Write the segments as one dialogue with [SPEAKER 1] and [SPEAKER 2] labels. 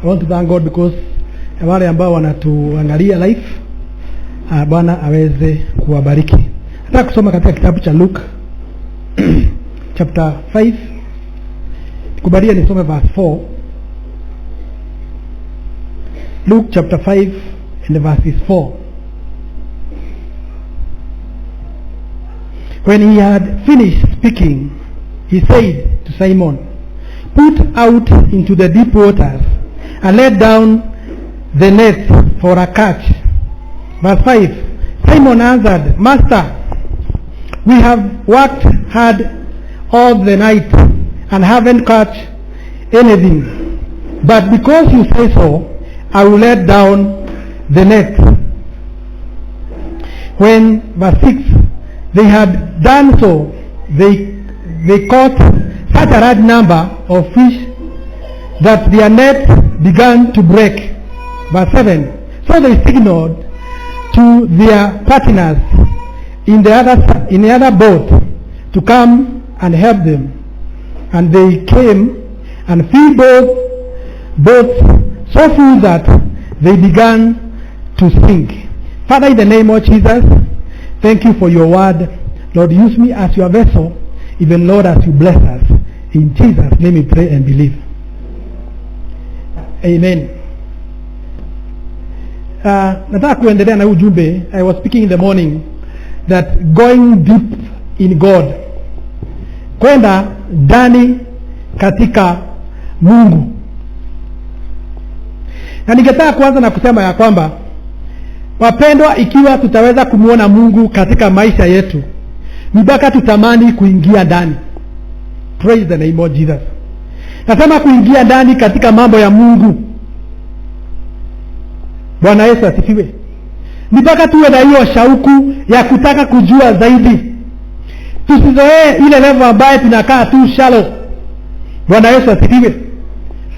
[SPEAKER 1] I want to thank God because wale ambao wanatuangalia live, Bwana aweze kuwabariki. Nataka kusoma katika kitabu cha Luke chapter 5. Kubalia nisome verse 4. Luke chapter 5 and verse 4. When he had finished speaking, he said to Simon, "Put out into the deep waters and let down the net for a catch." Verse 5. Simon answered, "Master, we have worked hard all the night and haven't caught anything. But because you say so, I will let down the net." When, verse 6, they had done so, they caught such a large number of fish that their net began to break. Verse 7. So they signaled to their partners in the other boat to come and help them. And they came and filled both boats so full that they began to sink. Father, in the name of Jesus, thank you for your word. Lord, use me as your vessel, even Lord, as you bless us. In Jesus' name we pray and believe. Amen. Nataka kuendelea na ujumbe. I was speaking in the morning that going deep in God, kwenda ndani katika Mungu. Na ningetaka kuanza na kusema ya kwamba, wapendwa, ikiwa tutaweza kumuona Mungu katika maisha yetu, mpaka tutamani kuingia ndani. Praise the name of Jesus. Nasema kuingia ndani katika mambo ya Mungu. Bwana Yesu asifiwe. Mpaka tuwe na hiyo shauku ya kutaka kujua zaidi. Tusizoee ile level ambayo tunakaa tu shallow. Bwana Yesu asifiwe.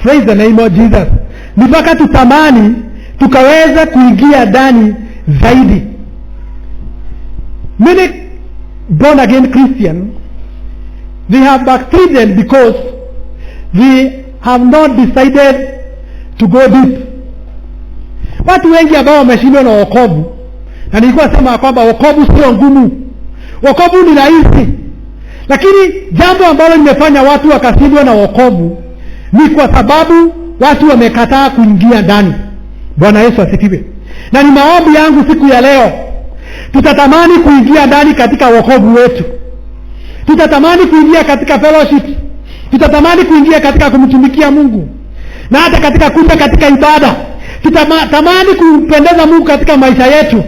[SPEAKER 1] Praise the name of Jesus. Mpaka tutamani tukaweza kuingia ndani zaidi. Many born again Christians, they have backslidden because they have not decided to go deep. Watu wengi ambao wameshindwa na wokovu, na nilikuwa sema kwamba wokovu sio ngumu, wokovu ni rahisi, lakini jambo ambalo limefanya watu wakashindwa na wokovu ni kwa sababu watu wamekataa kuingia ndani. Bwana Yesu asifiwe. Na ni maombi yangu siku ya leo, tutatamani kuingia ndani katika wokovu wetu. Tutatamani kuingia katika fellowship. Tutatamani kuingia katika kumtumikia Mungu. Na hata katika kuja katika ibada. Tutatamani kumpendeza Mungu katika maisha yetu.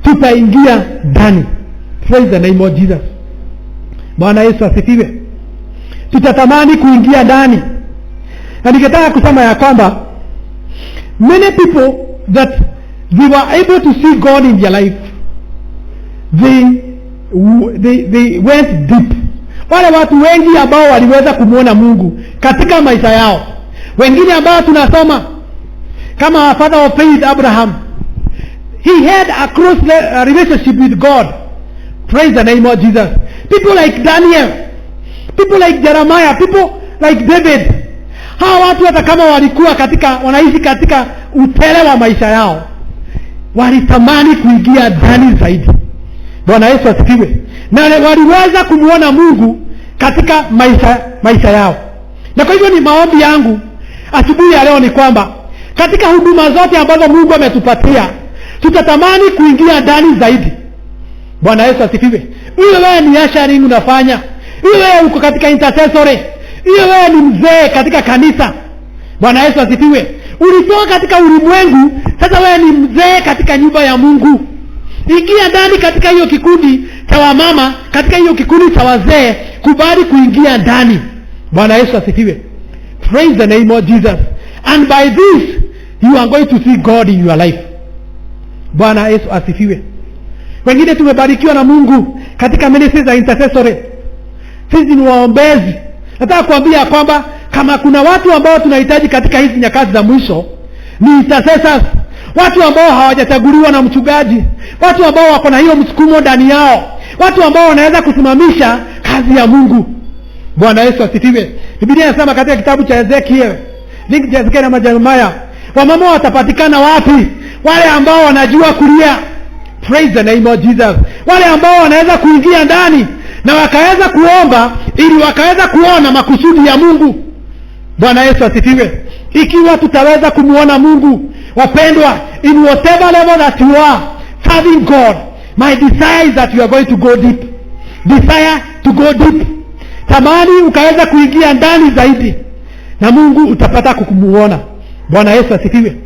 [SPEAKER 1] Tutaingia ndani. Praise the name of Jesus. Bwana Yesu asifiwe. Tutatamani kuingia ndani. Na ningetaka kusema ya kwamba many people that they were able to see God in their life, they went deep. Wale watu wengi ambao waliweza kumuona Mungu katika maisha yao, wengine ambao tunasoma kama father of faith Abraham, he had a close relationship with God. Praise the name of Jesus. People like Daniel, people like Jeremiah, people like David, hawa watu hata kama walikuwa wanaishi katika utele wa maisha yao, walitamani kuingia ndani zaidi. Bwana Yesu asifiwe. Na waliweza kumuona Mungu katika maisha yao. Na kwa hivyo ni maombi yangu asubuhi ya leo ni kwamba katika huduma zote ambazo Mungu ametupatia, tutatamani kuingia ndani zaidi. Bwana Yesu asifiwe. Wewe ni ushering unafanya, wewe uko katika intercessory, wewe ni mzee katika kanisa. Bwana Yesu asifiwe. Ulitoka katika ulimwengu, sasa wewe ni mzee katika nyumba ya Mungu. Ingia ndani katika hiyo kikundi cha wamama, katika hiyo kikundi cha wazee, kubali kuingia ndani. Bwana Yesu asifiwe. Praise the name of Jesus. And by this you are going to see God in your life. Bwana Yesu asifiwe. Wengine tumebarikiwa na Mungu katika ministry za intercessory. Sisi ni waombezi. Nataka kuambia kwamba kama kuna watu ambao tunahitaji katika hizi nyakati za mwisho, ni intercessors. Watu ambao hawajachaguliwa na mchungaji, watu ambao wako na hiyo msukumo ndani yao, watu ambao wanaweza kusimamisha kazi ya Mungu. Bwana Yesu asifiwe. Biblia inasema katika kitabu cha Ezekiel Link Jessica na Jeremiah. Wamama watapatikana wapi? Wale ambao wanajua kulia. Praise the name of Jesus. Wale ambao wanaweza kuingia ndani na wakaweza kuomba ili wakaweza kuona makusudi ya Mungu. Bwana Yesu asifiwe. Ikiwa tutaweza kumuona Mungu, wapendwa, in whatever level that you are serving God, my desire is that you are going to go deep. Desire to go deep. Tamani ukaweza kuingia ndani zaidi na Mungu utapata kukumuona. Bwana Yesu asifiwe.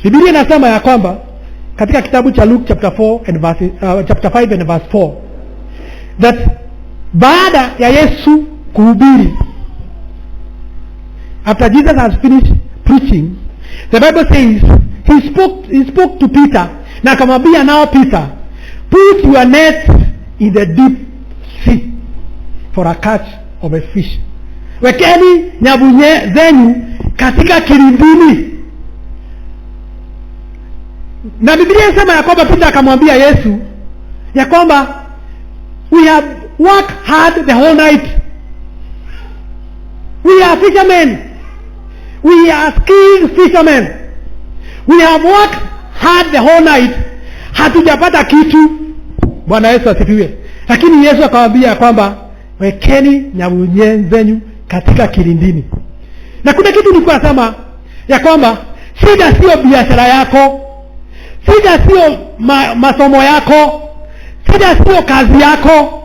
[SPEAKER 1] Biblia inasema ya kwamba katika kitabu cha Luke chapter 5 and verse 4 that baada ya Yesu kuhubiri, after Jesus has finished preaching, the Bible says he spoke to Peter na akamwambia nao Peter, put your net in the deep sea for a catch of a fish. Wekeni nyavu zenyu katika kilindini. Na Biblia inasema ya kwamba Peter akamwambia Yesu ya kwamba we have worked hard the whole night. We are fishermen. We are skilled fishermen. We have worked hard the whole night. Hatujapata kitu. Bwana Yesu asifiwe. Lakini Yesu akamwambia kwamba wekeni nyavu zenyu katika kilindini. Na kuna kitu nilikuwa nasema ya kwamba shida sio biashara yako. Shida sio masomo yako. Shida sio kazi yako.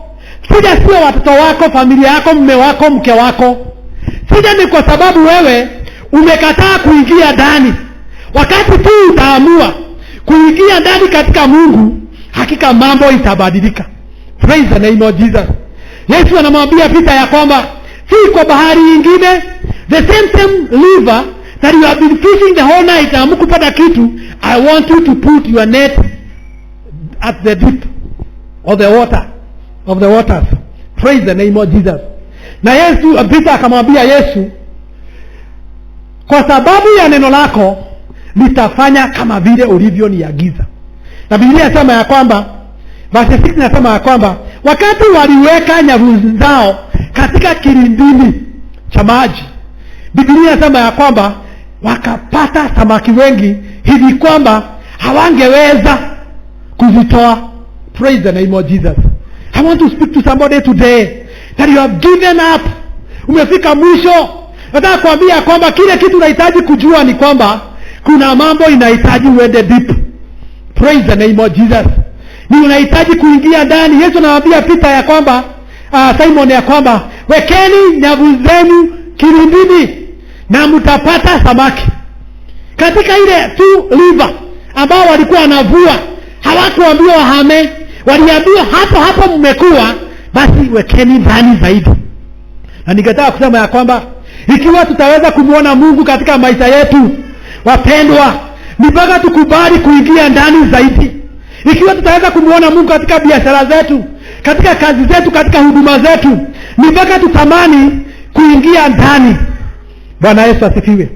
[SPEAKER 1] Shida sio watoto wako, familia yako, mume wako, mke wako. Shida ni kwa sababu wewe umekataa kuingia ndani. Wakati tu utaamua kuingia ndani katika Mungu, hakika mambo itabadilika. Praise the name of Jesus. Yesu anamwambia Peter ya kwamba si kwa bahari nyingine, the same river that you have been fishing the whole night na hamkupata kitu, I want you to put your net at the deep of the waters. Praise the name of Jesus. Na Yesu, Peter akamwambia Yesu, kwa sababu ya neno lako nitafanya kama vile ulivyoniagiza. Na Biblia inasema ya kwamba verse 6 inasema ya kwamba wakati waliweka nyavu zao katika kilindini cha maji, Biblia inasema ya kwamba wakapata samaki wengi hivi kwamba hawangeweza kuzitoa. Praise the name of Jesus. I want to speak to somebody today that you have given up. Umefika mwisho. Nataka kuambia kwamba kile kitu unahitaji kujua ni kwamba kuna mambo inahitaji uende deep. Praise the name of Jesus. Ni unahitaji kuingia ndani. Yesu anawaambia Peter ya kwamba Simon ya kwamba wekeni nyavu zenu kilindini na mtapata samaki. Katika ile tu river ambao walikuwa wanavua, hawakuambiwa wahame, waliambiwa hapo mmekuwa, basi wekeni ndani zaidi. Na ningetaka kusema ya kwamba ikiwa tutaweza kumuona Mungu katika maisha yetu, wapendwa, ni mpaka tukubali kuingia ndani zaidi. Ikiwa tutaweza kumuona Mungu katika biashara zetu, katika kazi zetu, katika huduma zetu, ni mpaka tutamani kuingia ndani. Bwana Yesu asifiwe.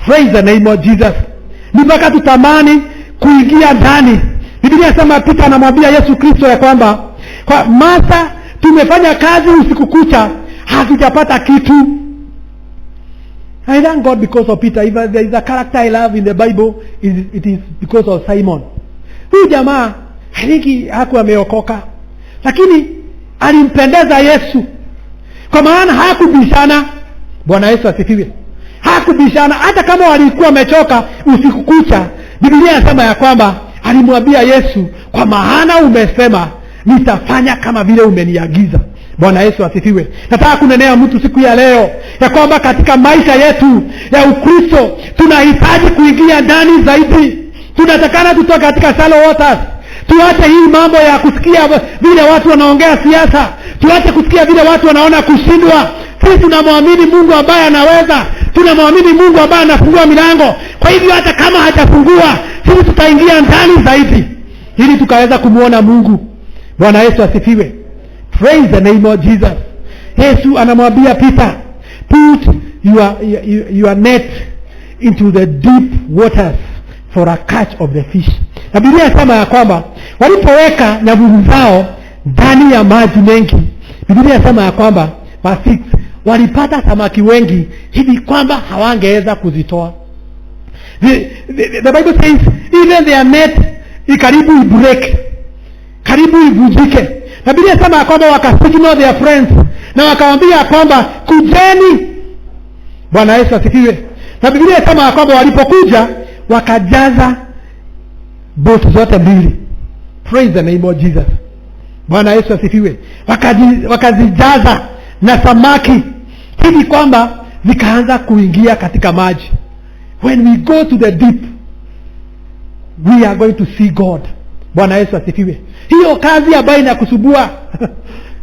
[SPEAKER 1] Praise the name of Jesus. Ni mpaka tutamani kuingia ndani. Biblia inasema Peter anamwambia Yesu Kristo ya kwamba kwa Master, tumefanya kazi usiku kucha, hatujapata kitu. I thank God because of Peter. If there is a character I love in the Bible, it is because of Simon. Huyu jamaa haliki hakuwa ameokoka, lakini alimpendeza Yesu. Kwa maana hakubishana. Bwana Yesu asifiwe. Hakubishana hata kama walikuwa wamechoka usiku kucha. Biblia inasema ya kwamba alimwambia Yesu, kwa maana umesema nitafanya kama vile umeniagiza. Bwana Yesu asifiwe. Nataka kunenea mtu siku ya leo ya kwamba katika maisha yetu ya Ukristo tunahitaji kuingia ndani zaidi. Tunatakana tutoke katika shallow waters. Tuache hii mambo ya kusikia vile watu wanaongea siasa. Tuache kusikia vile watu wanaona kushindwa. Sisi tunamwamini Mungu ambaye anaweza. Tunamwamini Mungu ambaye anafungua milango. Kwa hivyo hata kama hajafungua, sisi tutaingia ndani zaidi ili tukaweza kumuona Mungu. Bwana Yesu asifiwe. Praise the name of Jesus. Yesu anamwambia Peter, put your net into the deep waters for a catch of the fish. Na Biblia inasema ya kwamba walipoweka nyavu zao ndani ya maji mengi, Biblia inasema ya kwamba verse 6, walipata samaki wengi hivi kwamba hawangeweza kuzitoa. The Bible says even their net ikaribu ibreak, karibu ivunjike. Na Biblia inasema kwamba wakasignal their friends na wakawaambia kwamba kujeni. Bwana Yesu asifiwe. Na Biblia inasema kwamba walipokuja wakajaza boti zote mbili. Praise the name of Jesus. Bwana Yesu asifiwe. Wakazijaza na samaki hivi kwamba zikaanza kuingia katika maji. When we go to the deep, we are going to see God. Bwana Yesu asifiwe. Hiyo kazi ambayo inakusubua.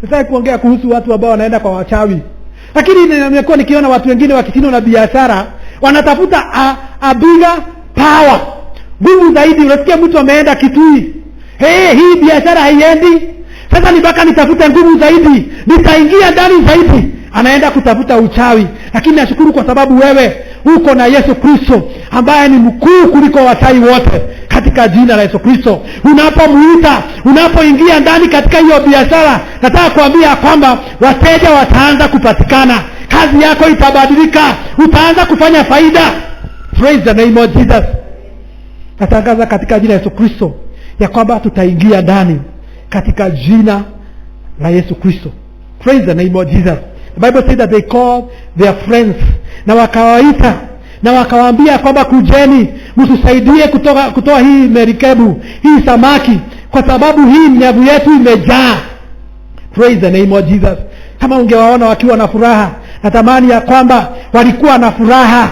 [SPEAKER 1] Nataka kuongea kuhusu watu ambao wanaenda kwa wachawi. Lakini nimekuwa nikiona watu wengine wakitino na biashara, wanatafuta a bigger power. Nguvu zaidi. Unasikia mtu ameenda Kitui. Hii biashara haiendi. Sasa nibaka nitafute nguvu zaidi. Nitaingia ndani zaidi. Anaenda kutafuta uchawi. Lakini nashukuru kwa sababu wewe uko na Yesu Kristo ambaye ni mkuu kuliko wachawi wote, katika jina la Yesu Kristo. Unapomuita, unapoingia ndani katika hiyo biashara, nataka kuambia kwamba wateja wataanza kupatikana. Kazi yako itabadilika. Utaanza kufanya faida. Praise the name of Jesus. Natangaza katika jina la Yesu Kristo ya kwamba tutaingia ndani katika jina la Yesu Kristo. Praise the name of Jesus. The Bible says that they called their friends, na wakawaita na wakawaambia kwamba kujeni mtusaidie kutoa hii merikebu, hii samaki, kwa sababu hii nyavu yetu imejaa. Praise the name of Jesus. Kama ungewaona wakiwa na furaha, natamani ya kwamba walikuwa na furaha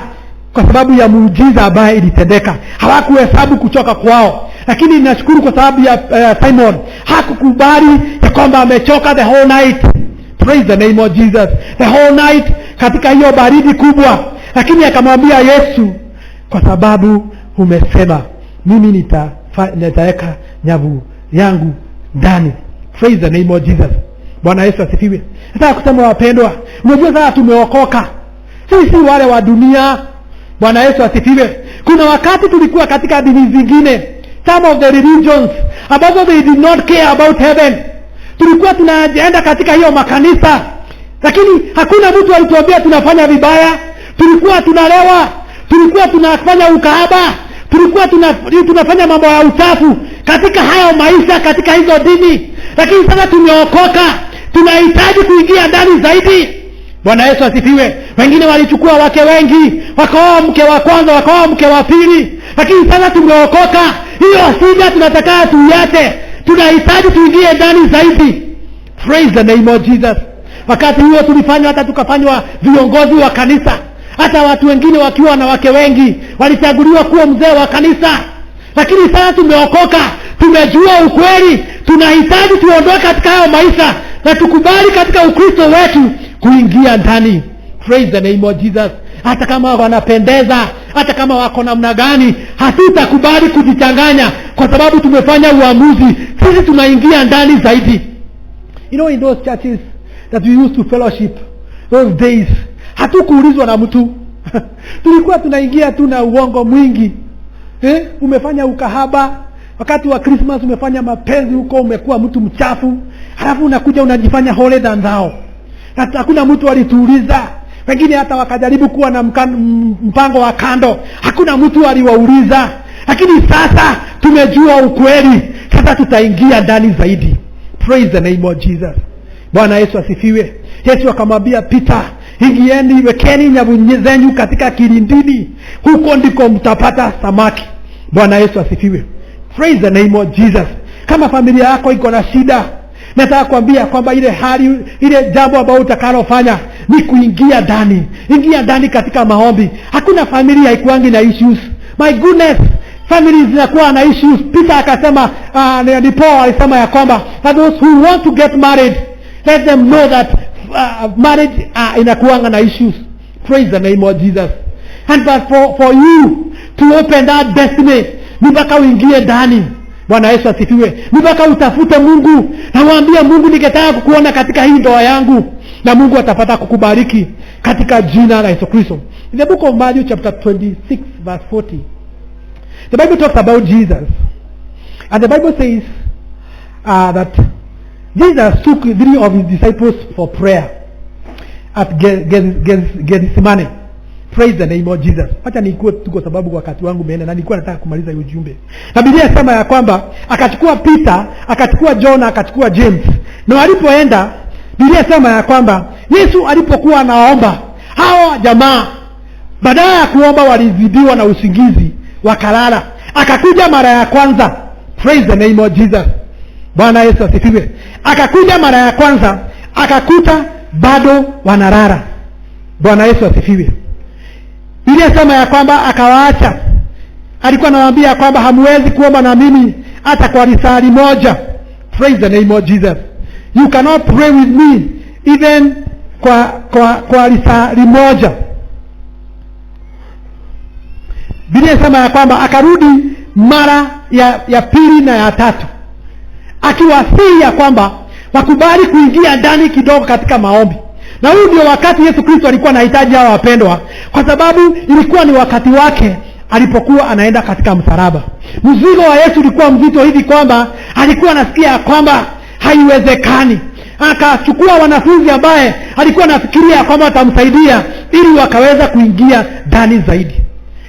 [SPEAKER 1] kwa sababu ya muujiza ambaye ilitendeka. Hawakuhesabu kuchoka kwao. Lakini ninashukuru kwa sababu ya Simon hakukubali ya kwamba amechoka the whole night. Praise the name of Jesus. The whole night katika hiyo baridi kubwa. Lakini akamwambia Yesu, kwa sababu umesema, mimi nitaweka nyavu yangu ndani. Praise the name of Jesus. Bwana Yesu asifiwe. Nataka kusema wapendwa, unajua sasa tumeokoka. Sisi wale wa dunia. Bwana Yesu asifiwe. Kuna wakati tulikuwa katika dini zingine, some of the religions ambazo they did not care about heaven. Tulikuwa tunaenda katika hiyo makanisa, lakini hakuna mtu alituambia tunafanya vibaya. Tulikuwa tunalewa, tulikuwa tunafanya ukahaba, tulikuwa tunafanya mambo ya uchafu katika hayo maisha, katika hizo dini. Lakini sasa tumeokoka, tunahitaji kuingia ndani zaidi. Bwana Yesu asifiwe. Wengine walichukua wake wengi, wakaoa mke wa kwanza, wakaoa mke wa pili. Lakini sasa tumeokoka, hiyo shida tunataka tuiache. Tunahitaji tuingie ndani zaidi. Praise the name of Jesus. Wakati huo tulifanywa, hata tukafanywa viongozi wa kanisa. Hata watu wengine wakiwa na wake wengi walichaguliwa kuwa mzee wa kanisa. Lakini sasa tumeokoka, tumejua ukweli. Tunahitaji tuondoke katika hayo maisha na tukubali katika Ukristo wetu kuingia ndani. Praise the name of Jesus. Hata kama wanapendeza, hata kama wako namna gani, hatutakubali kujichanganya, kwa sababu tumefanya uamuzi. Sisi tunaingia ndani zaidi. You know, in those churches that we used to fellowship, those days, hatukuulizwa na mtu. Tulikuwa tunaingia tu na uongo mwingi. Umefanya ukahaba, wakati wa Christmas umefanya mapenzi huko, umekuwa mtu mchafu, halafu unakuja unajifanya holy than thou. Hakuna mtu alituuliza. Wengine hata wakajaribu kuwa na mpango wa kando, hakuna mtu aliwauliza. Lakini sasa tumejua ukweli, sasa tutaingia ndani zaidi. Praise the name of Jesus. Bwana Yesu asifiwe. Yesu akamwambia Peter, ingieni, wekeni nyavu zenyu katika kilindini, huko ndiko mtapata samaki. Bwana Yesu asifiwe. Praise the name of Jesus. Kama familia yako iko na shida, nataka kuambia kwamba ile jambo ambalo utakalofanya ni kuingia ndani. Ingia ndani katika maombi. Hakuna familia haikuangi na issues. My goodness, families zinakuwa na issues. Peter akasema, ni Paul alisema ya kwamba those who want to get married, let them know that marriage inakuanga na issues. Praise the name of Jesus. And but for you to open that destiny, mpaka uingie ndani. Bwana Yesu asifiwe. Mpaka utafute Mungu na waambie Mungu, ningetaka kukuona katika hii ndoa yangu, na Mungu atapata kukubariki katika jina la Yesu Kristo. In the book of Matthew chapter 26 verse 40, the Bible talks about Jesus. And the Bible says that Jesus took 3 of his disciples for prayer. at Gethsemane. Praise the name of Jesus. Acha nikuwe tu kwa sababu wakati wangu umeenda na nilikuwa nataka kumaliza hiyo ujumbe. Na Biblia inasema ya kwamba akachukua Peter, akachukua John, akachukua James. Na walipoenda, Biblia inasema ya kwamba Yesu alipokuwa anaomba, hao jamaa badala ya kuomba walizidiwa na usingizi, wakalala. Akakuja mara ya kwanza. Praise the name of Jesus. Bwana Yesu asifiwe. Akakuja mara ya kwanza, akakuta bado wanalala. Bwana Yesu asifiwe. Biblia inasema ya kwamba akawaacha. Alikuwa anawaambia kwamba hamwezi kuomba na mimi hata kwa risali moja. Praise the name of Jesus. You cannot pray with me even kwa risali moja. Biblia inasema ya kwamba akarudi mara ya pili na ya tatu, akiwasihi ya kwamba wakubali kuingia ndani kidogo katika maombi. Na huu ndio wakati Yesu Kristo alikuwa anahitaji hao wapendwa, kwa sababu ilikuwa ni wakati wake alipokuwa anaenda katika msalaba. Mzigo wa Yesu ulikuwa mzito hivi kwamba alikuwa anasikia kwamba haiwezekani. Akachukua wanafunzi ambaye alikuwa anafikiria kwamba watamsaidia ili wakaweza kuingia ndani zaidi.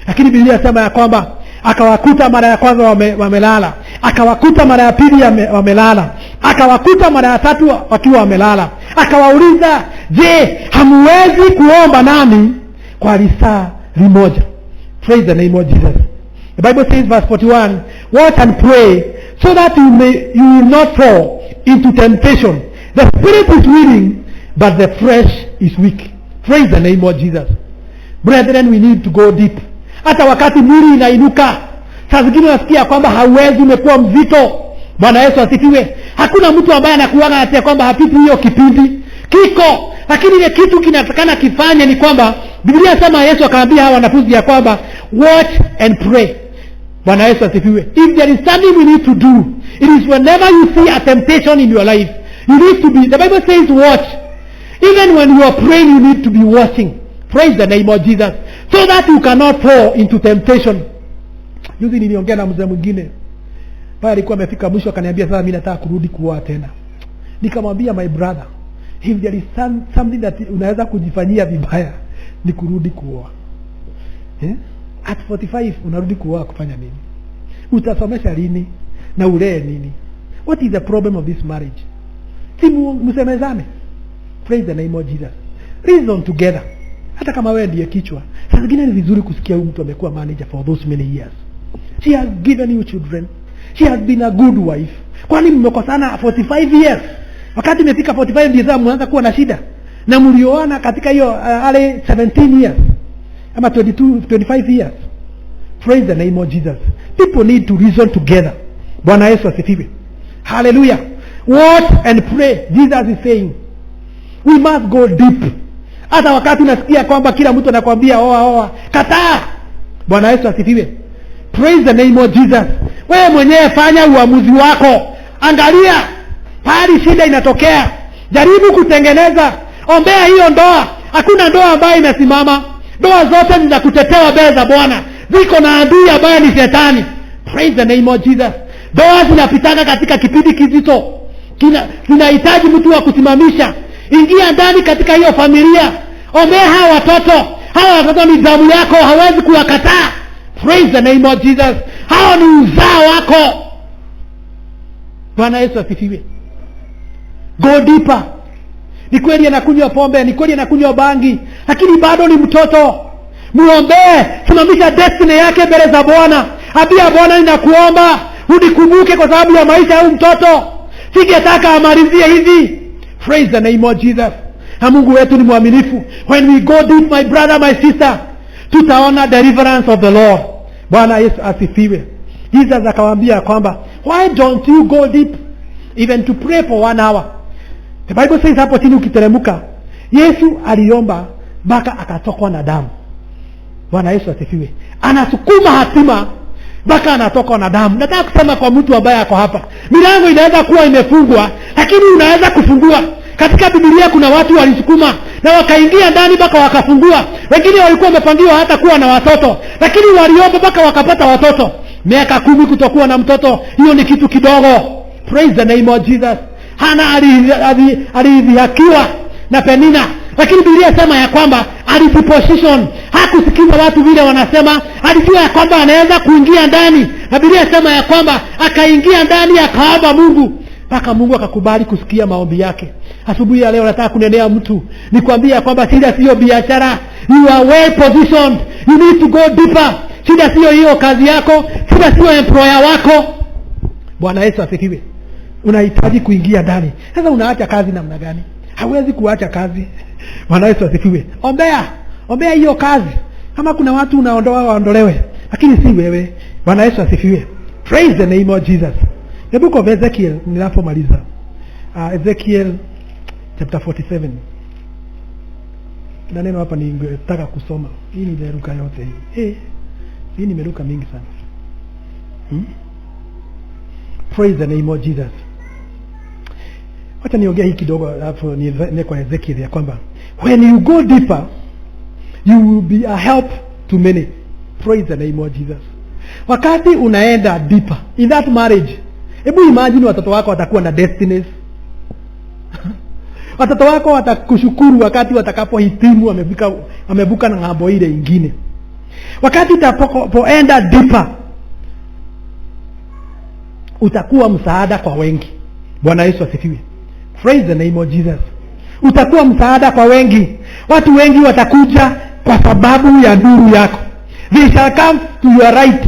[SPEAKER 1] Lakini Biblia inasema ya kwamba akawakuta mara ya kwanza wamelala, akawakuta mara ya pili wamelala, akawakuta mara ya tatu wakiwa wamelala. Akawauliza, je, hamwezi kuomba nami kwa risali moja? Praise the name of Jesus. The Bible says verse 41, watch and pray so that you will not fall into temptation. The spirit is willing but the flesh is weak. Praise the name of Jesus. Brethren, we need to go deep. Hata wakati mwili inainuka, saa zingine unasikia kwamba hauwezi, umekuwa mzito. Bwana Yesu asifiwe. Hakuna mtu ambaye anakuaga ati kwamba hapiti hiyo kipindi. Kiko, lakini ile kitu kinatakana kifanye ni kwamba Biblia inasema Yesu akaambia hawa wanafunzi ya kwamba watch and pray. Bwana Yesu asifiwe. If there is something we need to do, it is whenever you see a temptation in your life, you need to be, the Bible says watch. Even when you are praying, you need to be watching. Praise the name of Jesus, so that you cannot fall into temptation. Juzi niliongea na mzee mwingine pale, alikuwa amefika mwisho, akaniambia sasa mimi nataka kurudi kuoa tena. Nikamwambia, my brother, if there is something that unaweza kujifanyia vibaya ni kurudi kuoa. At 45 unarudi kuoa kufanya nini? Utasomesha lini na ulee nini? What is the problem of this marriage? Simu msemezane. Praise the name of Jesus. Reason together. Hata kama wewe ndiye kichwa, sasa zingine ni vizuri kusikia mtu amekuwa manager for those many years. She has given you children. She has been a good wife. Kwani mmekosana 45 years? Wakati imefika 45 ndio sasa mwanza kuwa na shida. Na mlioana katika hiyo ale 17 years ama 25 years. Praise the name of Jesus. People need to reason together. Bwana Yesu asifiwe. Hallelujah. Watch and pray. Jesus is saying we must go deep. Hata wakati unasikia kwamba kila mtu anakuambia oa, kataa. Bwana Yesu asifiwe. Praise the name of Jesus. Wewe mwenyewe fanya uamuzi wako. Angalia pale shida inatokea, jaribu kutengeneza. Ombea hiyo ndoa. Hakuna ndoa ambayo imesimama. Ndoa zote ni za kutetewa mbele za Bwana. Ziko na adui ambaye ni shetani. Praise the name of Jesus. Ndoa zinapitana katika kipindi kizito. Kinahitaji mtu wa kusimamisha. Ingia ndani katika hiyo familia. Ombea hawa watoto. Hawa watoto ni damu yako, hawezi kuwakataa. Praise the name of Jesus. Hao ni uzao wako. Bwana Yesu asifiwe. Go deeper. Ni kweli anakunywa pombe, ni kweli anakunywa bangi, lakini bado ni mtoto. Muombee, simamisha destiny yake mbele za Bwana. Ambia Bwana, ninakuomba unikumbuke kwa sababu ya maisha ya mtoto. Singetaka amalizie hivi. Praise the name of Jesus. Na Mungu wetu ni mwaminifu. When we go deep, my brother, my sister, tutaona deliverance of the Lord. Bwana Yesu asifiwe. Jesus akawaambia kwamba, why don't you go deep even to pray for 1 hour? The Bible says hapo chini ukiteremuka, Yesu aliomba mpaka akatokwa na damu. Bwana Yesu asifiwe. Anasukuma hatima mpaka anatokwa na damu. Nataka kusema kwa mtu ambaye ako hapa, milango inaweza kuwa imefungwa, lakini unaweza kufungua. Katika Biblia kuna watu walisukuma na wakaingia ndani mpaka wakafungua. Wengine walikuwa wamepangiwa hata kuwa na watoto, lakini waliomba mpaka wakapata watoto. Miaka 10 kutokuwa na mtoto, hiyo ni kitu kidogo. Praise the name of Jesus. Hana alidhihakiwa na Penina, Lakini Biblia inasema ya kwamba alijiposition, hakusikiza watu vile wanasema, alijua ya kwamba anaweza kuingia ndani. Na Biblia inasema ya kwamba akaingia ndani akaomba Mungu, mpaka Mungu akakubali kusikia maombi yake. Asubuhi ya leo nataka kunenea mtu, nikwambia ya kwamba shida sio biashara. You are well positioned. You need to go deeper. Shida sio hiyo kazi yako, shida sio employer wako. Bwana Yesu asifiwe. Unahitaji kuingia ndani. Sasa unaacha kazi namna gani? Hauwezi kuacha kazi. Bwana Yesu asifiwe. Ombea hiyo kazi. Kama kuna watu unaondoa waondolewe, lakini si wewe. Bwana Yesu asifiwe. Praise the name of Jesus. The book of Ezekiel, ninapomaliza. Ezekiel chapter 47. Na neno hapa ningetaka kusoma. Hii ni nimeruka yote hii. Hii nimeruka mingi sana. Praise the name of Jesus. Wacha niongea hii kidogo hapo ni kwa Ezekiel ya kwamba when you go deeper you will be a help to many. Praise the name of Jesus. Wakati unaenda deeper in that marriage, hebu imagine watoto wako watakuwa na destinies. Watoto wako watakushukuru wakati watakapohitimu wamevuka na ng'ambo ile nyingine. Wakati utapoenda deeper utakuwa msaada kwa wengi. Bwana Yesu asifiwe. Praise the name of Jesus. Utakuwa msaada kwa wengi. Watu wengi watakuja kwa sababu ya nuru yako. They shall come to your right.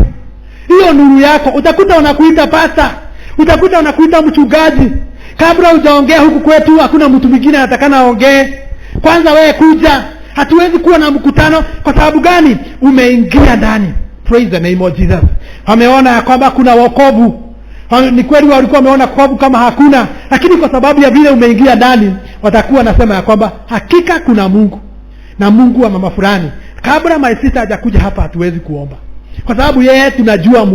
[SPEAKER 1] Hiyo nuru yako utakuta unakuita pasta, utakuta unakuita mchungaji. Kabla hujaongea huku kwetu hakuna mtu mwingine anatakana aongee. Kwanza wewe kuja. Hatuwezi kuwa na mkutano kwa sababu gani? Umeingia ndani. Praise the name of Jesus. Wameona ya kwamba kuna wokovu. Ni kweli walikuwa wameona wokovu kama hakuna, lakini kwa sababu ya vile umeingia ndani watakuwa nasema ya kwamba hakika kuna Mungu. Na Mungu wa mama fulani. Kabla my sister hajakuja hapa hatuwezi kuomba. Kwa sababu yeye tunajua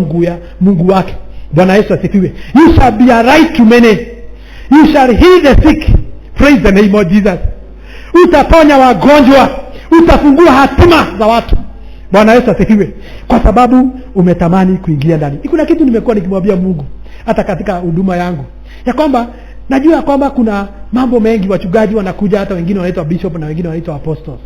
[SPEAKER 1] Mungu wake. Bwana Yesu asifiwe. You shall be a right to many. You shall heal the sick. Praise the name of Jesus. Utaponya wagonjwa, utafungua hatima za watu. Bwana Yesu asifiwe. Kwa sababu umetamani kuingia ndani. Kuna kitu nimekuwa nikimwambia Mungu hata katika huduma yangu, ya kwamba najua kwamba kuna mambo mengi wachungaji wanakuja, hata wengine wanaitwa bishop na wengine wanaitwa apostles.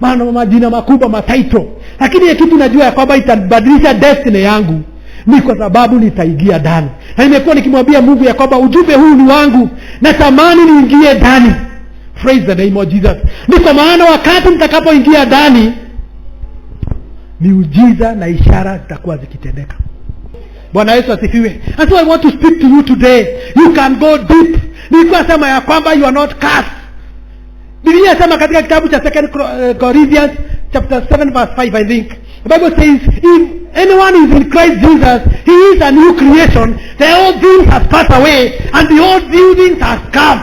[SPEAKER 1] Maana majina makubwa, mataito. Lakini kitu najua ya kwamba itabadilisha destiny yangu ni kwa sababu nitaingia ndani. Na nimekuwa nikimwambia Mungu ya kwamba ujumbe huu ni wangu, natamani niingie ndani. Praise the name of Jesus. Ni kwa maana wakati mtakapoingia ndani miujiza na ishara zitakuwa zikitendeka. Bwana Yesu asifiwe. And so I want to speak to you today. You can go deep. Nilikuwa sema ya kwamba you are not cast. Biblia inasema katika kitabu cha 2 Corinthians chapter 7 verse 5 I think. The Bible says if anyone is in Christ Jesus, he is a new creation. The old things have passed away and the old things have come.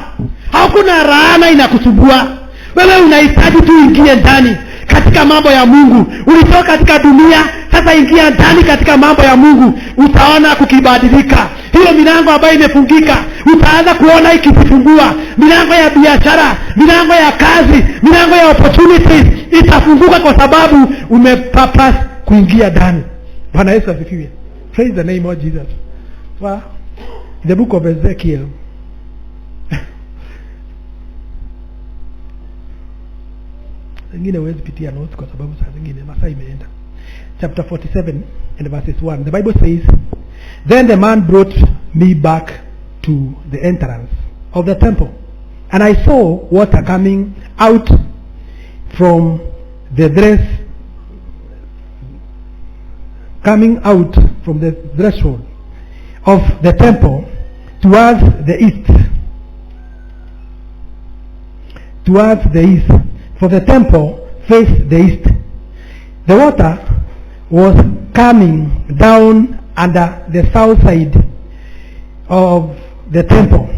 [SPEAKER 1] Hakuna laana inakusumbua. Wewe unahitaji tu ingie ndani katika mambo ya Mungu. Ulitoka katika dunia, sasa ingia ndani katika mambo ya Mungu. Utaona kukibadilika. Hiyo milango ambayo imefungika utaanza kuona ikifungua. Milango ya biashara, milango ya kazi, milango ya opportunities itafunguka kwa sababu umepapa kuingia ndani. Bwana Yesu asifiwe. Praise the name of Jesus. Well, the book of Ezekiel. Zingine huwezi pitia notes kwa sababu saa zingine masaa imeenda. Chapter 47 and verses 1. The Bible says, then the man brought me back to the entrance of the temple, and I saw water coming out from the threshold of the temple towards the east. For the temple faced the east. The water was coming down under the south side of the temple,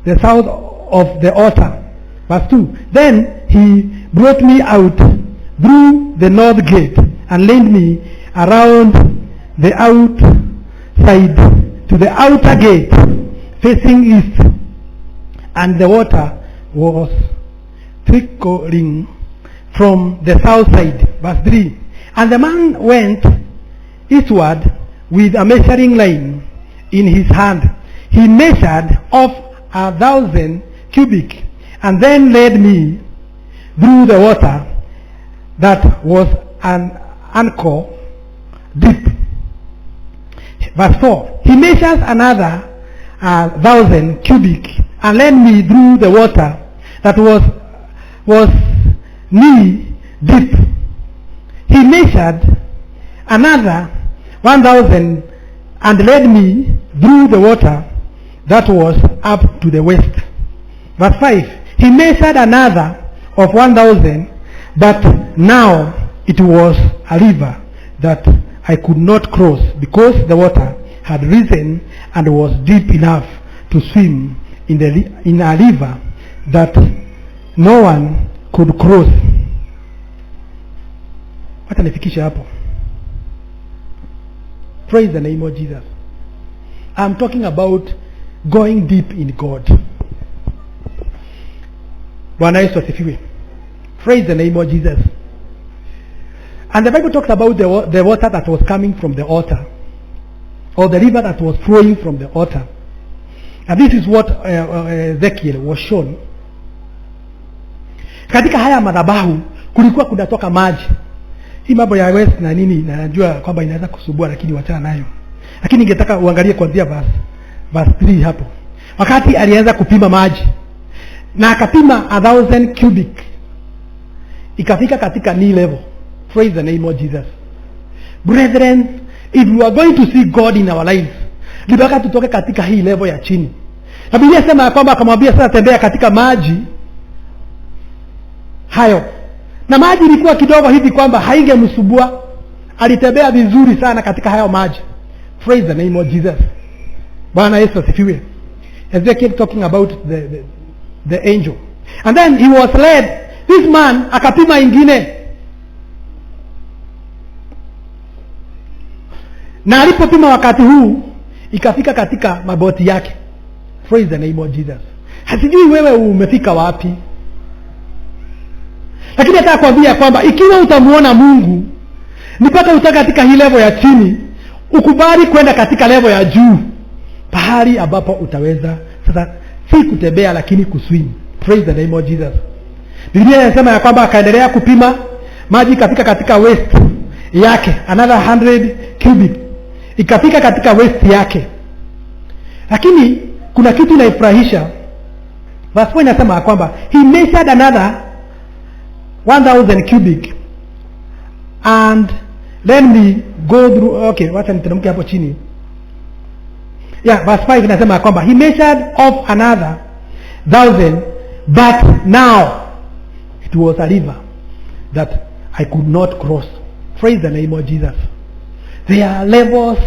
[SPEAKER 1] the south of the altar. Verse 2. Then he brought me out through the north gate and led me around the outside to the outer gate facing east, and the water was trickling from the south side. Verse 3. And the man went eastward with a measuring line in his hand. He measured off 1,000 cubits and then led me through the water that was an ankle deep. Verse 4, he measures another 1,000 cubit and led me through the water that was knee deep. He measured another 1,000 and led me through the water that was up to the waist. Verse 5, he measured another of 1,000, but now it was a river that I could not cross, because the water had risen and was deep enough to swim in a river that no one could cross. Wacha nifikishe hapo. Praise the name of Jesus. I'm talking about going deep in God. Bwana Yesu asifiwe. Praise the name of Jesus. And the Bible talks about the water that was coming from the altar, or the river that was flowing from the altar. And this is what Ezekiel was shown. Katika haya madhabahu kulikuwa kunatoka maji. Hii mambo ya west na nini, na najua kwamba inaweza kusubua, lakini wachana nayo. Lakini ningetaka uangalie kuanzia verse 3 hapo. Wakati alianza kupima maji na akapima 1,000 cubic, ikafika katika knee level. Praise the name of Jesus. Brethren, if we are going to see God in our lives, libaka tutoke katika hii level ya chini. Na Biblia inasema ya kwamba akamwambia sasa tembea katika maji hayo. Na maji ilikuwa kidogo hivi kwamba haingemsubua. Alitembea vizuri sana katika hayo maji. Praise the name of Jesus. Bwana Yesu asifiwe. Ezekiel talking about the angel. And then he was led. This man akapima ingine. Na alipopima wakati huu ikafika katika magoti yake. Praise the name of Jesus. Hasijui wewe umefika wapi. Lakini nataka kuambia kwamba ikiwa utamuona Mungu, nipaka utaka katika hii level ya chini, ukubali kwenda katika level ya juu, pahali ambapo utaweza sasa si kutembea lakini kuswim. Praise the name of Jesus. Biblia inasema ya kwamba akaendelea kupima maji, ikafika katika waist yake, another 100 cubit, ikafika katika waist yake. Lakini kuna kitu inaifurahisha. Verse 4 inasema ya kwamba he measured another 1,000 cubic and let me go through. Okay, wacha niteremke hapo chini. Yeah, verse 5 inasema kwamba he measured off another 1,000, but now it was a river that I could not cross. Praise the name of Jesus. There are levels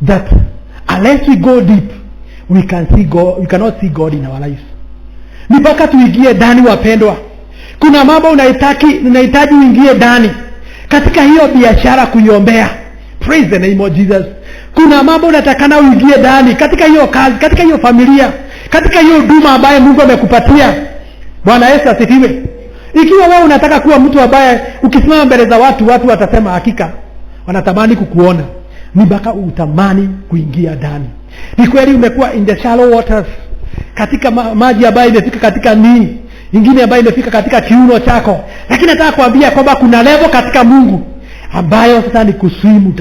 [SPEAKER 1] that unless we go deep, we cannot see God in our lives. Nipaka tuingie ndani, wapendwa. Kuna mambo unahitaji uingie ndani katika hiyo biashara kuiombea. Praise the name of Jesus. Kuna mambo unatakana uingie ndani katika hiyo kazi, katika hiyo familia, katika hiyo huduma ambaye Mungu amekupatia. Bwana Yesu asifiwe. Ikiwa wewe unataka kuwa mtu ambaye ukisimama mbele za watu watasema hakika wanatamani kukuona, ni mpaka utamani kuingia ndani. Ni kweli umekuwa in the shallow waters, katika maji ambayo imefika katika knee, ingine ambayo imefika katika kiuno chako, lakini nataka kuambia kwamba kuna level katika Mungu ambayo sasa ni kuswim.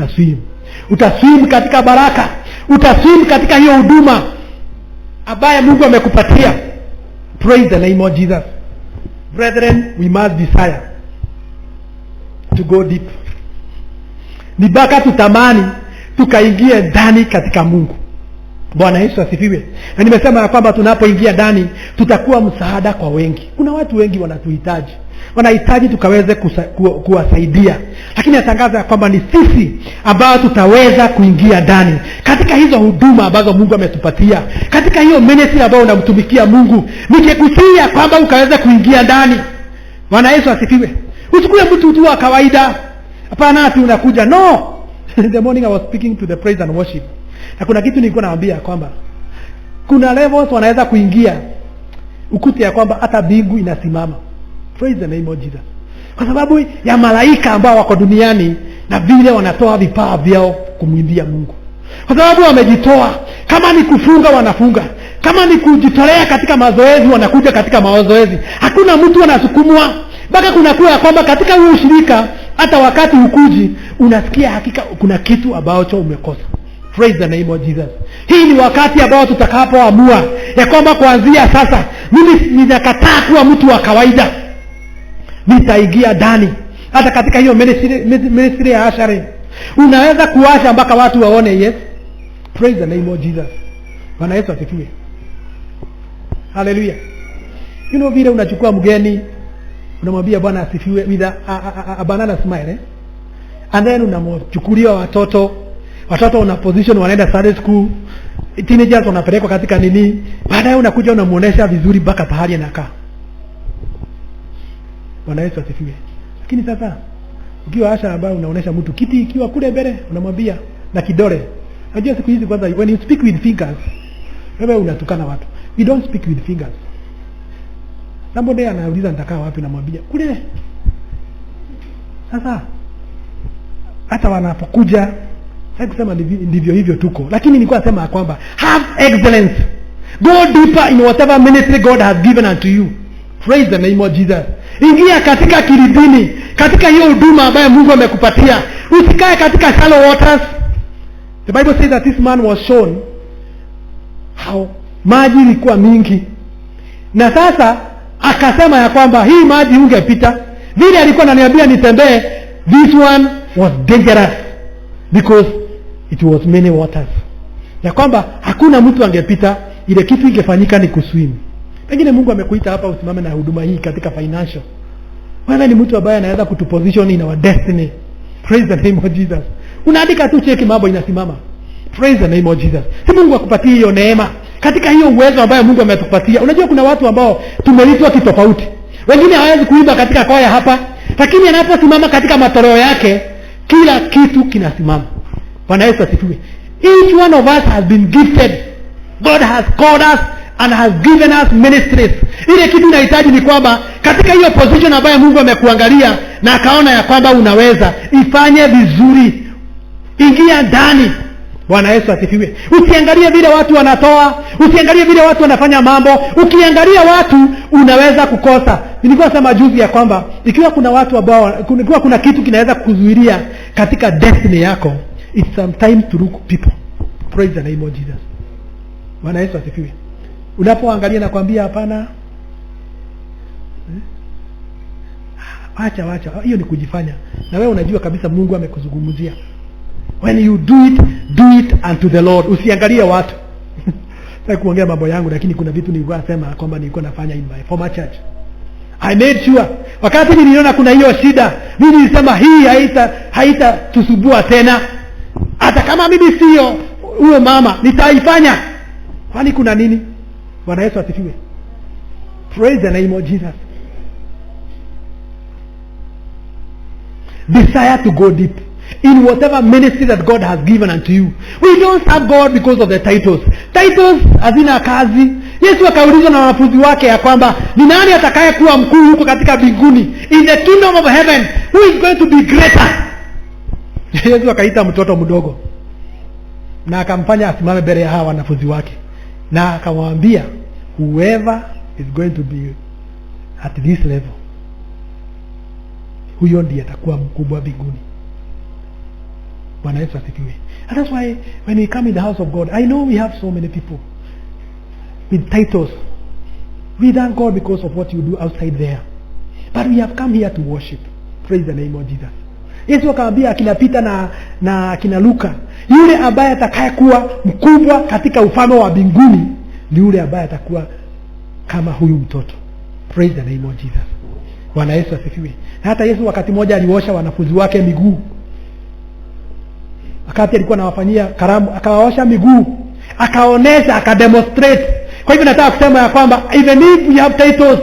[SPEAKER 1] Utaswim katika baraka, utaswim katika hiyo huduma ambaye Mungu amekupatia. Praise the name of Jesus. Brethren, we must desire to go deep. Ni baka tutamani tukaingie ndani katika Mungu. Bwana Yesu asifiwe. Na nimesema ya kwamba tunapoingia ndani tutakuwa msaada kwa wengi. Kuna watu wengi wanatuhitaji. Wanahitaji tukaweze kuwasaidia. Lakini natangaza ya kwamba ni sisi ambao tutaweza kuingia ndani katika hizo huduma ambazo Mungu ametupatia. Katika hiyo ministry ambayo unamtumikia Mungu, nikikusia kwamba ukaweza kuingia ndani. Bwana Yesu asifiwe. Usikue mtu tu wa kawaida. Hapana ati unakuja. No. The morning I was speaking to the praise and worship. Na kuna kitu nilikuwa naambia kwamba kuna levels wanaweza kuingia ukute ya kwamba hata mbingu inasimama. Praise the name of Jesus. Kwa sababu ya malaika ambao wako duniani na vile wanatoa vipawa vyao kumwimbia Mungu. Kwa sababu wamejitoa, kama ni kufunga wanafunga, Kama ni kujitolea katika mazoezi, wanakuja katika mazoezi. Hakuna mtu anasukumwa. Mpaka kuna kuwa kwamba katika huo ushirika hata wakati ukuji unasikia hakika kuna kitu ambacho umekosa. Praise the name of Jesus. Hii ni wakati ambao tutakapoamua ya kwamba kuanzia sasa mimi ninakataa kuwa mtu wa kawaida. Nitaingia ndani. Hata katika hiyo ministry ya ashari unaweza kuacha mpaka watu waone. Yes. Praise the name of Jesus. Bwana Yesu asifiwe. Hallelujah. You know vile unachukua mgeni unamwambia Bwana asifiwe with a banana smile, and then unamchukulia watoto una position, wanaenda Sunday school, teenagers wanapelekwa katika nini, baadaye unakuja unamuonesha vizuri mpaka pahali anakaa. Bwana Yesu asifiwe. Lakini sasa ukiwa asha ambaye unaonesha mtu kiti ikiwa kule mbele unamwambia na kidole. Unajua siku hizi kwanza when you speak with fingers wewe unatukana watu. We don't speak with fingers. Somebody anauliza nitakaa wapi, namwambia kule. Sasa hata wanapokuja kusema ndivyo hivyo tuko, lakini nilikuwa nasema kwamba have excellence, go deeper in whatever ministry God has given unto you. Praise the name of Jesus. Ingia katika kilidini, katika hiyo huduma ambayo Mungu amekupatia. Usikae katika shallow waters. The Bible says that this man was shown how maji ilikuwa mingi, na sasa akasema ya kwamba hii maji ungepita. Vile alikuwa ananiambia nitembee, this one was dangerous because it was many waters. Ya kwamba hakuna mtu angepita, ile kitu ingefanyika ni kuswim. Pengine Mungu amekuita hapa usimame na huduma hii katika financial. Wewe ni mtu ambaye anaweza kutuposition in our destiny. Praise the name of Jesus. Unaandika tu cheki mambo inasimama. Praise the name of Jesus. Si Mungu akupatie hiyo neema katika hiyo uwezo ambayo Mungu ametupatia. Unajua kuna watu ambao tumeitwa kitofauti. Wengine hawezi kuimba katika kwaya hapa, lakini anaposimama katika matoleo yake kila kitu kinasimama. Bwana Yesu asifiwe. Each one of us has been gifted. God has called us and has given us ministries. Ile kitu unahitaji ni kwamba katika hiyo position ambayo Mungu amekuangalia na akaona ya kwamba unaweza, ifanye vizuri. Ingia ndani. Bwana Yesu asifiwe. Usiangalie vile watu wanatoa, usiangalie vile watu wanafanya mambo. Ukiangalia watu unaweza kukosa. Nilikuwa sema juzi ya kwamba ikiwa kuna watu ambao kuna kitu kinaweza kukuzuilia katika destiny yako, it's sometimes to look people. Praise the name of Jesus. Bwana Yesu asifiwe. Unapoangalia na kwambia hapana, acha hiyo ni kujifanya. Na wewe unajua kabisa Mungu amekuzungumzia. When you do it unto the Lord. Usiangalie watu. Sasa kuongea mambo yangu, lakini kuna vitu nilikuwa nasema kwamba nilikuwa nafanya in my former church. I made sure wakati niliona kuna hiyo shida, mimi nilisema hii haita tusubua tena. Hata kama mimi sio uwe mama, nitaifanya. Kwani kuna nini? Bwana Yesu asifiwe. Praise the name of Jesus. Desire to go deep in whatever ministry that God has given unto you. We don't serve God because of the titles. Titles hazina kazi. Yesu akaulizwa na wanafunzi wake ya kwamba ni nani atakaye kuwa mkuu huko katika mbinguni, in the kingdom of heaven, who is going to be greater? Yesu akaita mtoto mdogo na akamfanya asimame mbele ya hawa wanafunzi wake, na akamwambia whoever is going to be at this level, huyo ndiye atakuwa mkubwa mbinguni. Bwana Yesu asifiwe. And that's why when we come in the house of God, I know we have so many people with titles. We thank God because of what you do outside there, but we have come here to worship. Praise the name of Jesus. Yesu akamwambia akina Peter na akina Luka, yule ambaye atakaye kuwa mkubwa katika ufalme wa mbinguni ni yule ambaye atakuwa kama huyu mtoto. Praise the name of Jesus. Bwana Yesu asifiwe. Na hata Yesu wakati mmoja aliosha wanafunzi wake miguu. Wakati alikuwa anawafanyia karamu, akawaosha miguu, akaonesha, akademonstrate. Kwa hivyo nataka kusema ya kwamba even if we have titles,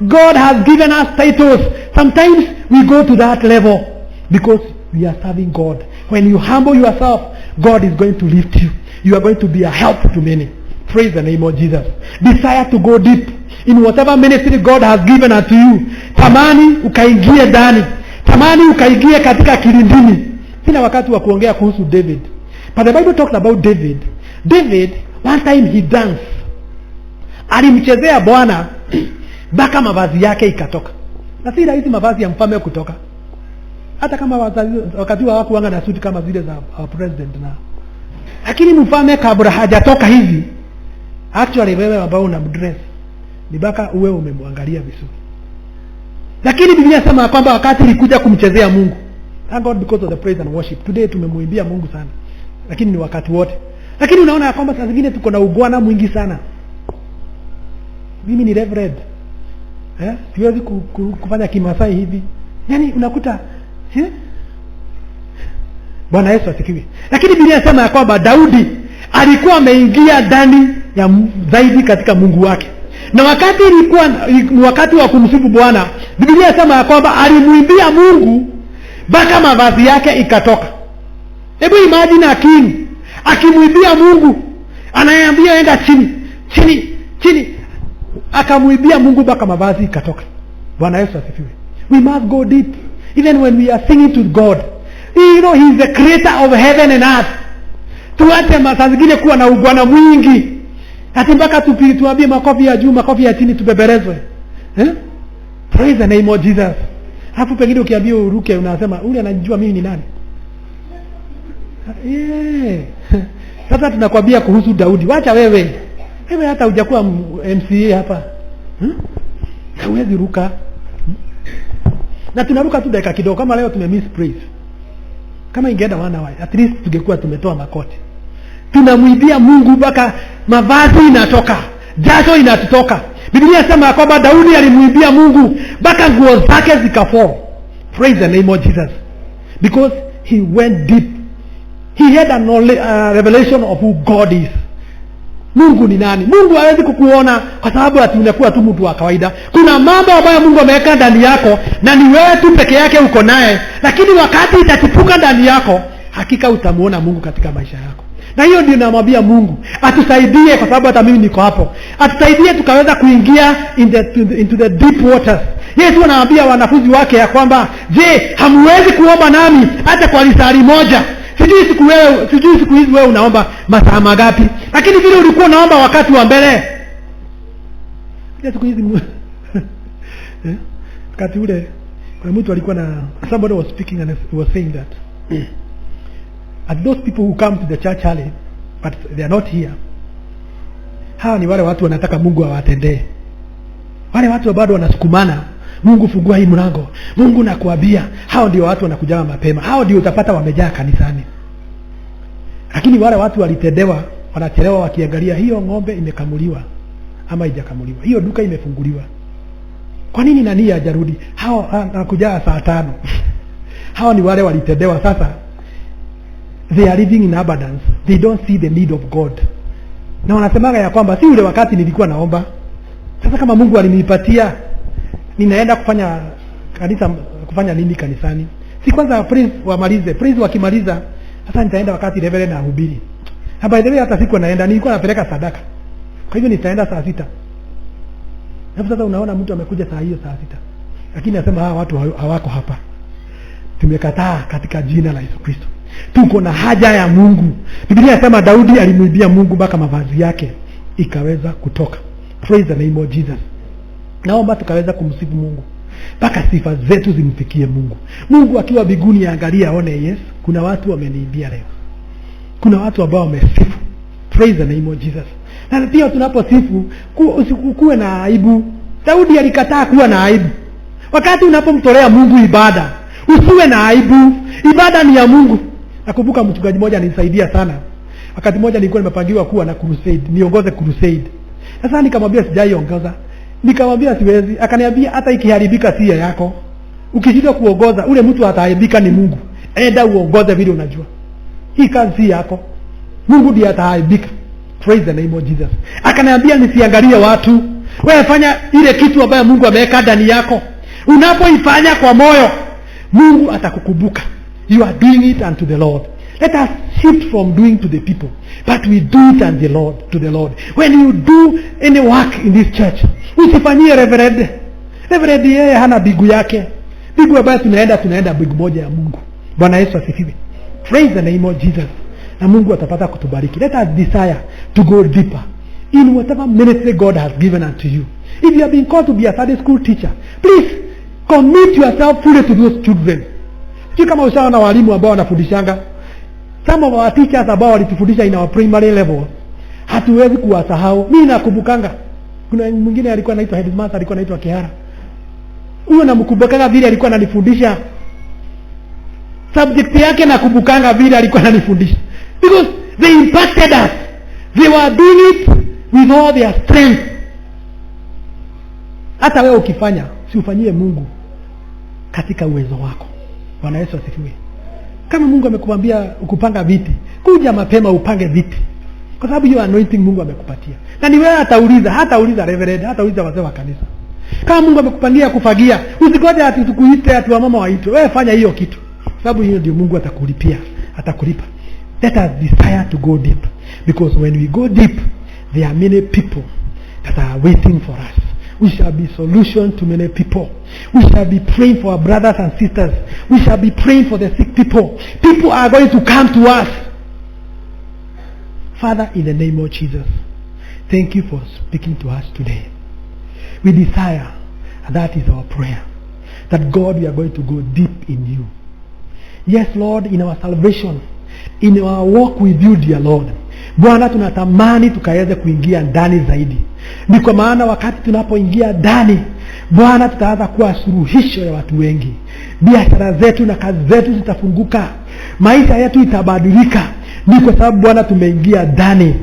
[SPEAKER 1] God has given us titles. Sometimes we go to that level because we are serving God. When you humble yourself, God is going to lift you. You are going to be a help to many. Praise the name of Jesus. Desire to go deep in whatever ministry God has given unto you. Tamani ukaingie ndani. Tamani ukaingie katika kilindini. Sina wakati wa kuongea kuhusu David. But the Bible talks about David. David, one time he danced. alimchezea Bwana mpaka mavazi yake ikatoka. Na si rahisi mavazi ya mfalme kutoka, hata kama wakati hawakuanga na suti kama zile za president na. Lakini mfalme kabla hajatoka hivi, actually wewe ambao una dress ni mpaka uwe umemwangalia vizuri. Lakini Biblia inasema kwamba wakati ilikuja kumchezea Mungu, thank God because of the praise and worship, today tumemuimbia Mungu sana, lakini ni wakati wote. Lakini unaona kwamba saa zingine tuko na ugwana mwingi sana. Mimi ni reverend, siwezi kufanya Kimasai hivi, yani unakuta Bwana Yesu asifiwe. Lakini Biblia inasema kwamba Daudi alikuwa ameingia ndani ya zaidi katika Mungu wake, na wakati ilikuwa wakati wa kumsifu Bwana, Biblia inasema kwamba alimuimbia Mungu mpaka mavazi yake ikatoka. Hebu imagine akimuimbia Mungu, anayeambia enda chini chini chini, akamuimbia Mungu mpaka mavazi ikatoka. Bwana Yesu asifiwe. We must go deep even when we are singing to God. You know, he is the creator of heaven and earth. Tuache saa zingine kuwa na ugwana mwingi, ati mpaka tuambie makofi ya juu makofi ya chini tubeberezwe. Praise the name of Jesus. Hapo pengine ukiambia uruke unasema ule anajua mimi ni nani. Sasa tunakwambia kuhusu Daudi, wacha wewe hata hujakuwa MCA hapa, hauwezi ruka. Na tunaruka tu dakika kidogo. Kama leo tumemiss praise, kama ingeenda 1 hour at least tungekuwa tumetoa makoti. Tunamwimbia Mungu mpaka mavazi inatoka, jasho inatutoka. Biblia inasema kwamba Daudi alimwimbia Mungu mpaka nguo zake zikafall. Praise the name of Jesus, because he went deep. He had a revelation of who God is. Mungu ni nani? Mungu hawezi kukuona kwa sababu ati unakuwa tu mtu wa kawaida. Kuna mambo ambayo Mungu ameweka ndani yako na ni wewe tu peke yake uko naye, lakini wakati itachipuka ndani yako, hakika utamuona Mungu katika maisha yako. Na hiyo ndio namwambia Mungu atusaidie, kwa sababu hata mimi niko hapo. Atusaidie tukaweza kuingia into the deep waters. Yesu anawaambia wanafunzi wake ya kwamba, je, hamwezi kuomba nami hata kwa lisali moja? Sijui siku hizi wewe unaomba masaa mangapi, lakini vile ulikuwa unaomba wakati wa mbele. Siku hizi wakati ule kuna mtu alikuwa na, somebody was speaking and was saying that and those people who come to the church early but they are not here, hawa ni wale watu wanataka Mungu awatendee. Wale watu bado wanasukumana, Mungu fungua hii mlango, Mungu nakuambia. Hao ndio watu wanakuja mapema, hao ndio utapata wamejaa kanisani. Lakini wale watu walitendewa, wanachelewa wakiangalia hiyo ng'ombe imekamuliwa ama haijakamuliwa, hiyo duka imefunguliwa, kwa nini nani hajarudi? Hao anakuja saa 5. Hao ni wale walitendewa. Sasa they are living in abundance, they don't see the need of God. Na wanasemaga ya kwamba si ule wakati nilikuwa naomba. Sasa kama Mungu alinipatia, ninaenda kufanya kanisa, kufanya nini kanisani? Si kwanza praise wamalize, praise wakimaliza, sasa nitaenda wakati reverend anahubiri. Na by the way hata siku naenda, nilikuwa napeleka sadaka, kwa hivyo nitaenda saa 6. Hapo sasa unaona mtu amekuja saa hiyo saa 6, lakini anasema hawa watu hawako hapa. Tumekataa katika jina la Yesu Kristo. Tuko na haja ya Mungu. Biblia inasema Daudi alimwimbia Mungu mpaka mavazi yake ikaweza kutoka. Praise the name of Jesus. Naomba tukaweza kumsifu Mungu mpaka sifa zetu zimfikie Mungu. Mungu akiwa biguni angalia aone, yes, kuna watu wameniimbia leo, kuna watu ambao wamesifu. Praise the name of Jesus. Na pia tunaposifu usikuwe na aibu. Daudi alikataa kuwa na aibu. Wakati unapomtolea Mungu ibada, usiwe na aibu. Ibada ni ya Mungu. Nakumbuka mchungaji mmoja anisaidia sana. Wakati mmoja nilikuwa nimepangiwa kuwa na crusade, niongoze crusade. Sasa nikamwambia sijaiongoza. Nikamwambia siwezi. Akaniambia hata ikiharibika si yako. Ukishindwa kuongoza, ule mtu ataharibika ni Mungu. Enda uongoze vile unajua. Hii kazi si yako. Mungu ndiye ataharibika. Praise the name of Jesus. Akaniambia nisiangalie watu. Wewe fanya ile kitu ambayo Mungu ameweka ndani yako. Unapoifanya kwa moyo, Mungu atakukumbuka. You are doing it unto the Lord. Let us shift from doing to the people, but we do it unto the Lord, to the Lord. When you do any work in this church, usifanyie reverend. Reverend yeye hana bigu yake. Bigu ambayo tunaenda bigu moja ya Mungu. Bwana Yesu asifiwe. Praise the name of Jesus. Na Mungu atapata kutubariki. Let us desire to go deeper in whatever ministry God has given unto you. If you have been called to be a Sunday school teacher, please commit yourself fully to those children. Si kama ushaona na walimu ambao wanafundishanga. Some of our teachers ambao walitufundisha in our primary level, hatuwezi kuwasahau. Mimi nakumbukanga kuna mwingine alikuwa anaitwa headmaster, alikuwa anaitwa Kihara. Huyo namkumbukanga vile alikuwa ananifundisha. Subject yake nakumbukanga vile alikuwa ananifundisha. Because they impacted us. They were doing it with all their strength. Hata wewe ukifanya, si ufanyie Mungu katika uwezo wako. Bwana Yesu asifiwe. Kama Mungu amekuambia ukupanga viti, kuja mapema upange viti. Kwa sababu hiyo anointing Mungu amekupatia. Na ni wewe hatauliza reverend, hatauliza wazee wa kanisa. Kama Mungu amekupangia kufagia, usigoje ati tukuite ati wa mama waitwe. Wewe fanya hiyo kitu. Sababu hiyo ndio Mungu atakulipa. Let us desire to go deep, because when we go deep, there are many people that are waiting for us. We shall be solution to many people. We shall be praying for our brothers and sisters. We shall be praying for the sick people. People are going to come to us. Father, in the name of Jesus, thank you for speaking to us today. We desire, and that is our prayer, that God, we are going to go deep in you. Yes, Lord, in our salvation, in our walk with you, dear Lord. Bwana, tunatamani tukaweze kuingia ndani zaidi. Ni kwa maana wakati tunapoingia ndani, Bwana, tutaanza kuwa suluhisho ya watu wengi. Biashara zetu na kazi zetu zitafunguka. Maisha yetu itabadilika. Ni kwa sababu Bwana tumeingia ndani.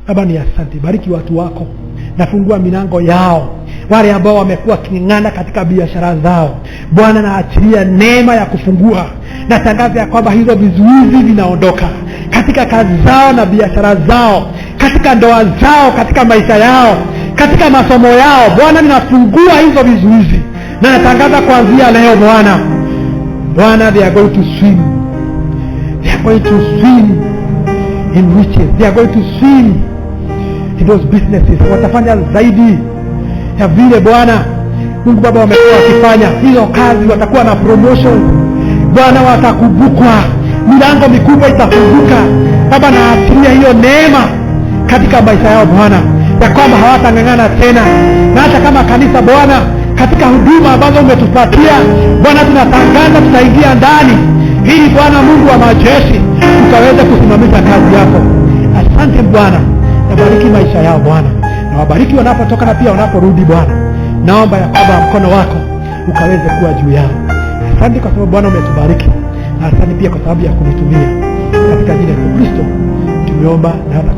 [SPEAKER 1] Baba, ni asante. Bariki watu wako. Nafungua milango yao. Wale ambao wamekuwa king'ang'ana katika biashara zao, Bwana, naachilia neema ya kufungua. Natangaza ya kwamba hizo vizuizi vinaondoka katika kazi zao na biashara zao, katika ndoa zao, katika maisha yao, katika masomo yao. Bwana, ninafungua hizo vizuizi. Na natangaza kuanzia leo, Bwana, they are going to swim. They are going to swim in riches. They are going to swim in those businesses. Watafanya zaidi ya vile Bwana Mungu Baba wamekuwa wakifanya. Hizo kazi watakuwa na promotion. Bwana, watakumbukwa. Milango mikubwa itafunguka. Baba, naachilia hiyo neema katika maisha yao Bwana, ya kwamba hawatang'ang'ana tena. Na hata kama kanisa Bwana, katika huduma ambazo umetupatia Bwana, tunatangaza tutaingia ndani ili Bwana Mungu wa majeshi tukaweze kusimamisha kazi yako. Asante Bwana. Nabariki maisha yao Bwana. Na wabariki wanapotoka na pia wanaporudi Bwana. Naomba ya kwamba mkono wako ukaweze kuwa juu yao. Asante kwa sababu Bwana umetubariki. Na asante pia kwa sababu ya kunitumia. Katika jina la Kristo tumeomba na hata